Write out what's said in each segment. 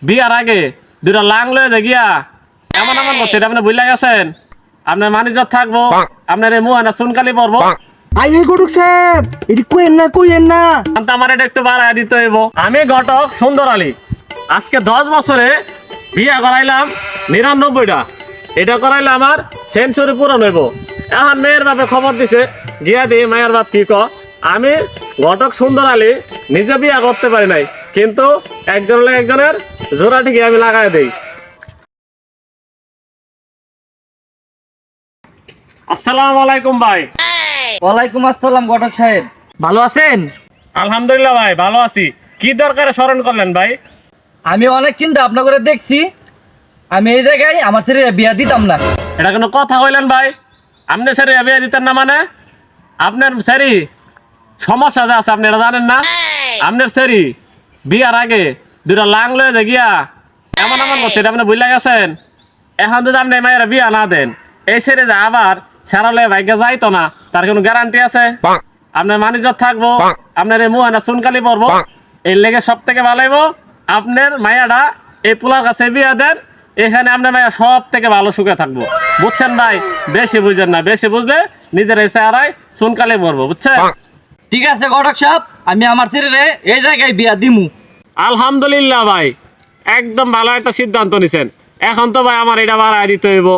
বিয়ার আগে দুটা লাং লয়ে গিয়া এমন এমন করছে এটা আপনি বুঝলে গেছেন। আপনার মানিজত থাকবো, আপনার এই মুহানা চুনকালি পড়বো। আইয়ে গটক সাহেব এটি কইেন না আমার এটা একটু বাড়ায় দিতে হইব। আমি ঘটক সুন্দর আলী, আজকে 10 বছরে বিয়া করাইলাম 99টা, এটা করাইলে আমার সেঞ্চুরি পূরণ হইব। এখন মেয়ের বাপে খবর দিছে, গিয়া দিয়ে মায়ের বাপ কি ক। আমি ঘটক সুন্দর আলী নিজে বিয়া করতে পারি নাই, কিন্তু একজনের জোড়া ঠিকই আমি লাগাই দেই। আসসালামু আলাইকুম ভাই। ওয়ালাইকুম আসসালাম গটক সাহেব, ভালো আছেন? আলহামদুলিল্লাহ ভাই, ভালো আছি। কি দরকারে স্মরণ করলেন ভাই? আমি অনেক চিন্তা ভাবনা করে দেখছি, আমি এই জায়গায় আমার ছেলে বিয়া দিতাম না। এটা কোনো কথা কইলেন ভাই? আপনি স্যারি বিয়ে দিতেন না মানে? আপনার স্যারি সমস্যা যা আছে আপনি এটা জানেন না? আপনার স্যারি বিয়ার আগে দুটা লাং লয়ে গিয়া এমন এমন করছে এটা আপনি বুঝলে গেছেন। এখন যদি আপনি মায়ের বিয়া না দেন, এই ছেড়ে যে আবার সারালে ভাগ্যে যাইতো না, তার কোনো গ্যারান্টি আছে? আপনার মানিজত থাকবো, আপনার এই মুহানা চুনকালি পড়বো। এর লেগে সব থেকে ভালো হইব আপনার মায়াটা এই পোলার কাছে বিয়া দেন। এখানে আপনার মায়া সব থেকে ভালো সুখে থাকবো, বুঝছেন ভাই? বেশি বুঝেন না, বেশি বুঝলে নিজের এই চেহারায় চুনকালি পড়বো, বুঝছেন? ঠিক আছে গটক সাহেব, আমি আমার ছেলে এই জায়গায় বিয়া দিমু। আলহামদুলিল্লাহ ভাই, একদম ভালো একটা সিদ্ধান্ত নিছেন। এখন তো ভাই আমার এটা বাড়ায় দিতে হইব।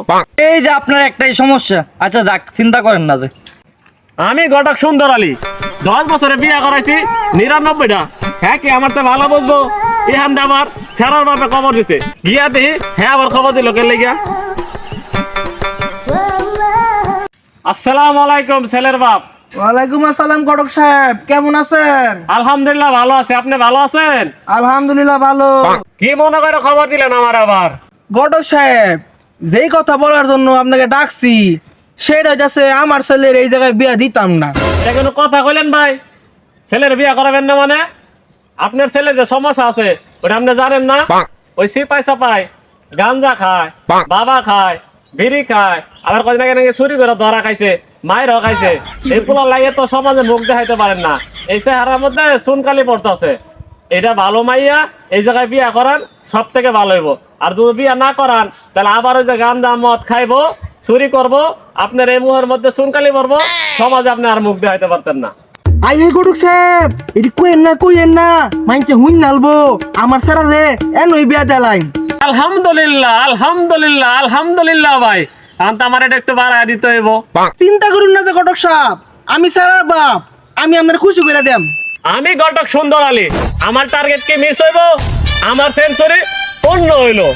এই যে আপনার একটাই সমস্যা, আচ্ছা যাক, চিন্তা করেন না যে আমি ঘটক সুন্দর আলী 10 বছরে বিয়া করাইছি 99টা। হ্যাঁ কি আমার তো ভালো বলবো? এখান দিয়ে আবার স্যারার বাপে খবর দিছে, গিয়া দিই হ্যাঁ আবার খবর দিল কে লেগিয়া। আসসালামু আলাইকুম ছেলের বাপ। ওয়ালাইকুম আসসালাম গটক সাহেব, কেমন আছেন? আলহামদুলিল্লাহ ভালো আছে, আপনি ভালো আছেন? আলহামদুলিল্লাহ ভালো। কি মনে করে খবর দিলেন আমার আবার? গটক সাহেব, যেই কথা বলার জন্য আপনাকে ডাকছি সেটা হচ্ছে আমার ছেলের এই জায়গায় বিয়া দিতাম না। এটা কোনো কথা কইলেন ভাই? ছেলের বিয়া করাবেন না মানে? আপনার ছেলে যে সমস্যা আছে ওটা আপনি জানেন না? ওই সিপাই সাপাই গাঞ্জা খায়, বাবা খায়, বিড়ি খায়, আবার কদিন আগে নাকি চুরি করে ধরা খাইছে, মায়েরও খাইছে। এইগুলো লাগে তো সমাজে মুখ দেখাইতে পারেন না, এই চেহারার মধ্যে চুনকালি পড়তেছে। এটা ভালো মাইয়া এই জায়গায় বিয়া করান, সব থেকে ভালো হইব। আর যদি বিয়া না করান তাহলে আবার ওই যে গাঞ্জা মদ খাইবো, চুরি করবো, আপনার এই মুহের মধ্যে চুনকালি পড়বো, সমাজে আপনি আর মুখ দেখাইতে পারতেন না। আইয়ে গটক সাহেব এটি কইেন না মাইনছে হুইন নালবো আমার ছেলে রে এনই বিয়া দেলাইন। আলহামদুলিল্লাহ আলহামদুলিল্লাহ আলহামদুলিল্লাহ ভাই, এখন তো আমার এটা একটু বাড়ায় দিতে হইব। চিন্তা করুন না যে গটক সাহেব, আমি ছেলের বাপ, আমি আপনার খুশি করে দেম। আমি ঘটক সুন্দর আলী, আমার টার্গেট কি মিস হইব? আমার সেঞ্চুরি পূর্ণ হইলো।